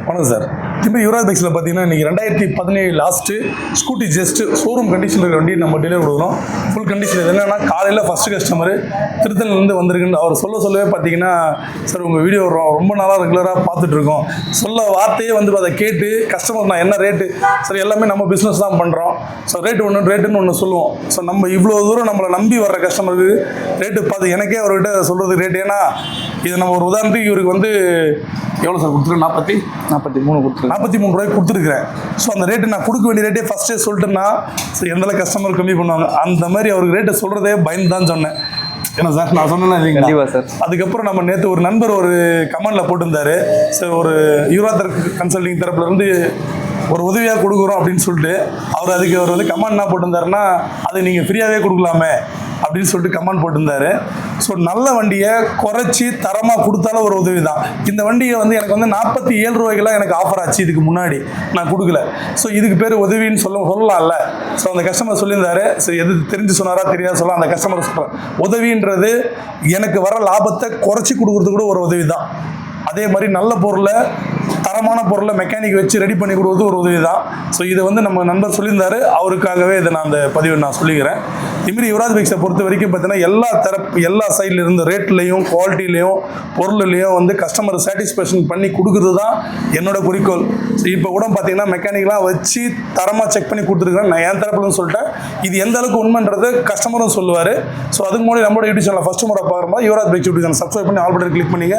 வணக்கம் சார். இப்போ யுவராஜ் பைக்ஸில் பார்த்தீங்கன்னா இன்றைக்கி 2017 last scooty just showroom condition இருக்கிற வண்டி நம்ம டெலிவரி கொடுக்குறோம். ஃபுல் கண்டிஷன் என்னென்னா காலையில் ஃபஸ்ட்டு கஸ்டமர் திருத்தணிலேருந்து வந்திருக்குன்னு அவர் சொல்லவே பார்த்தீங்கன்னா, சார் உங்கள் வீடியோ ரொம்ப நாளாக ரெகுலராக பார்த்துட்ருக்கோம், சொல்ல வார்த்தையே வந்து அதை கேட்டு கஸ்டமர் நான் என்ன ரேட்டு சார் எல்லாமே நம்ம பிஸ்னஸ் தான் பண்ணுறோம். ஸோ ரேட்டுன்னு ஒன்று சொல்லுவோம். ஸோ நம்ம இவ்வளோ தூரம் நம்மளை நம்பி வர்ற கஸ்டமருக்கு ரேட்டு பார்த்து எனக்கே அவர்கிட்ட சொல்கிறது ரேட்டு. ஏன்னா இது நம்ம ஒரு உதாரணத்துக்கு இவருக்கு வந்து எவ்வளோ சார் கொடுத்துருக்கேன்? 43 ரூபாய்க்கு கொடுத்துருக்குறேன். ஸோ அந்த ரேட்டு நான் கொடுக்க வேண்டிய ரேட்டே ஃபஸ்ட்டே சொல்லிட்டேன்னா ஸோ எந்தளவு கஸ்டமர் கம்மி பண்ணுவாங்க. அந்த மாதிரி அவருக்கு ரேட்டை சொல்கிறதே பயந்து தான் சொன்னேன். ஏன்னா சார் நான் சொன்னேன்னா இல்லைங்களா சார். அதுக்கப்புறம் நம்ம நேற்று ஒரு நண்பர் ஒரு கமெண்டில் போட்டிருந்தாரு, சார் ஒரு யுவராஜ் கன்சல்டிங் தரப்புலேருந்து ஒரு உதவியாக கொடுக்குறோம் அப்படின்னு சொல்லிட்டு அவர் வந்து கமெண்ட் என்ன போட்டிருந்தாருன்னா, அது நீங்கள் ஃப்ரீயாகவே கொடுக்கலாமே அப்படின்னு சொல்லிட்டு கமெண்ட் போட்டிருந்தாரு. ஸோ நல்ல வண்டியை குறைச்சி தரமாக கொடுத்தாலும் ஒரு உதவி தான். இந்த வண்டியை வந்து எனக்கு வந்து 47 ரூபாய்க்கெல்லாம் எனக்கு ஆஃபர் ஆச்சு, இதுக்கு முன்னாடி நான் கொடுக்கல. ஸோ இதுக்கு பேர் உதவின்னு சொல்லலாம்ல. ஸோ அந்த கஸ்டமர் சொல்லியிருந்தாரு. ஸோ எது தெரிஞ்சு சொன்னாரா தெரியாது சொல்ல அந்த கஸ்டமர் சொல்கிறேன், உதவின்றது எனக்கு வர லாபத்தை குறைச்சி கொடுக்குறது கூட ஒரு உதவி தான். அதே மாதிரி நல்ல பொருளை தரமான பொருளை மெக்கானிக் வச்சு ரெடி பண்ணி கொடுக்குறது ஒரு உதவி தான். ஸோ இதை வந்து நம்ம நண்பர் சொல்லியிருந்தாரு, அவருக்காகவே இதை நான் அந்த பதிவை நான் சொல்லிக்கிறேன். இதுமாரி யுவராஜ் பைக்ஸை பொறுத்த வரைக்கும் பார்த்தீங்கன்னா எல்லா சைடில் இருந்து ரேட்லேயும் குவாலிட்டிலையும் பொருள்லையும் வந்து கஸ்டமர் சாட்டிஸ்ஃபேக்ஷன் பண்ணி கொடுக்குறது தான் என்னோட குறிக்கோள். ஸோ இப்போ கூட பார்த்தீங்கன்னா மெக்கானிக்லாம் வச்சு தரமாக செக் பண்ணி கொடுத்துருக்குறேன். நான் என் தரப்புலன்னு சொல்லிட்டேன். இது எந்த அளவுக்கு உண்மைன்றது கஸ்டமரும் சொல்லுவார். ஸோ அதுக்கு முன்னாடி நம்மளோட யூடியூப் சேனல் ஃபஸ்ட்டு முறை பார்க்கும்போது Yuvraj bikes YouTube channel subscribe பண்ணி ஆல் பட்டன் கிளிக் பண்ணிங்க.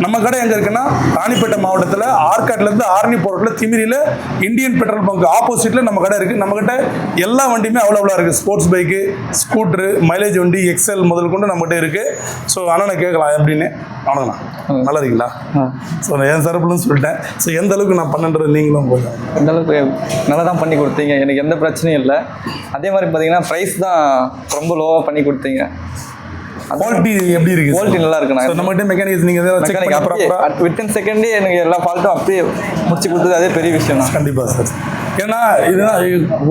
நம்ம கடை எங்கே இருக்குன்னா ராணிப்பேட்டை மாவட்டத்தில் ஆற்காட்டிலேருந்து ஆரணி போகிறதுல திமிரியில் இந்தியன் பெட்ரோல் பங்க் ஆப்போசிட்டில் நம்ம கடை இருக்குது. நம்மகிட்ட எல்லா வண்டியுமே அவைலபிளாக இருக்குது. ஸ்போர்ட்ஸ் பைக்கு, ஸ்கூட்ரு, மைலேஜ் வண்டி, எக்ஸல் முதல் கொண்டு நம்மகிட்ட இருக்குது. ஸோ ஆனால் நான் கேட்கலாம் எப்படின்னு. வணக்கண்ணா, நல்லா இருக்கீங்களா? ஸோ நான் என் தரப்புலன்னு சொல்லிட்டேன். ஸோ எந்த அளவுக்கு நான் பண்ணன்றது நீங்களும் கொஞ்சம் எந்த அளவுக்கு நல்லா தான் பண்ணி கொடுத்தீங்க, எனக்கு எந்த பிரச்சனையும் இல்லை. அதே மாதிரி பார்த்தீங்கன்னா ப்ரைஸ் தான் ரொம்ப லோவாக பண்ணி கொடுத்தீங்க. குவாலிட்டி எப்படி இருக்கு? குவாலிட்டி நல்லா இருக்குண்ணா. நம்மகிட்ட மெக்கானிக்ஸ் நீங்கள் வித்தின் செகண்டே எனக்கு எல்லா ஃபால்ட்டும் அப்படியே முடிச்சு கொடுத்தது அதே பெரிய விஷயம் தான். கண்டிப்பாக சார். ஏன்னா இதுதான்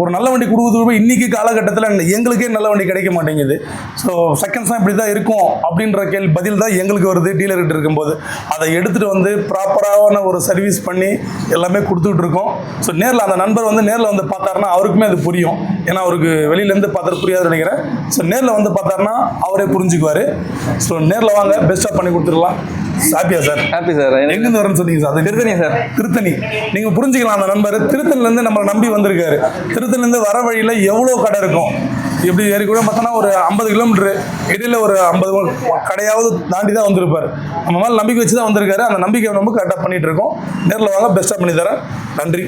ஒரு நல்ல வண்டி கொடுக்குறது இன்றைக்கி காலகட்டத்தில் எங்களுக்கே நல்ல வண்டி கிடைக்க மாட்டேங்குது. ஸோ செகண்ட்ஸ்லாம் இப்படி தான் இருக்கும் அப்படின்ற பதில் தான் எங்களுக்கு வருது டீலர்கிட்ட இருக்கும்போது. அதை எடுத்துகிட்டு வந்து ப்ராப்பரான ஒரு சர்வீஸ் பண்ணி எல்லாமே கொடுத்துக்கிட்டு இருக்கோம். ஸோ நேரில் அந்த நண்பர் வந்து நேரில் வந்து பார்த்தாருன்னா அவருக்குமே அது புரியும். ஏன்னா அவருக்கு வெளியிலேருந்து பார்த்துட்டு புரியாதுன்னு நினைக்கிறேன். ஸோ நேரில் வந்து பார்த்தாருன்னா அவரே புரிஞ்சுக்குவார். ஸோ நேரில் வாங்க, பெஸ்ட்டாக பண்ணி கொடுத்துடலாம். ஹாப்பியா சார்? Happy sir. எங்கேருந்து வரேன்னு சொன்னீங்க சார்? அது திருத்தணி சார். திருத்தணி. நீங்கள் புரிஞ்சுக்கலாம், அந்த நண்பர் திருத்தணிலேருந்து நம்மளை நம்பி வந்திருக்காரு. திருத்தணிலேருந்து வர வழியில் எவ்வளோ கடை இருக்கும், எப்படி ஏறி கூட பார்த்தோன்னா ஒரு 50 கிலோமீட்டரு இடையில ஒரு 50 கடையாவது தாண்டி தான் வந்திருப்பார். நம்ம மேலே நம்பிக்கை வச்சு தான் வந்திருக்காரு. அந்த நம்பிக்கை நம்ம கரெக்டாக பண்ணிகிட்டு இருக்கோம். நேரில் வாங்க, பெஸ்ட்டாக பண்ணி தரேன். நன்றி.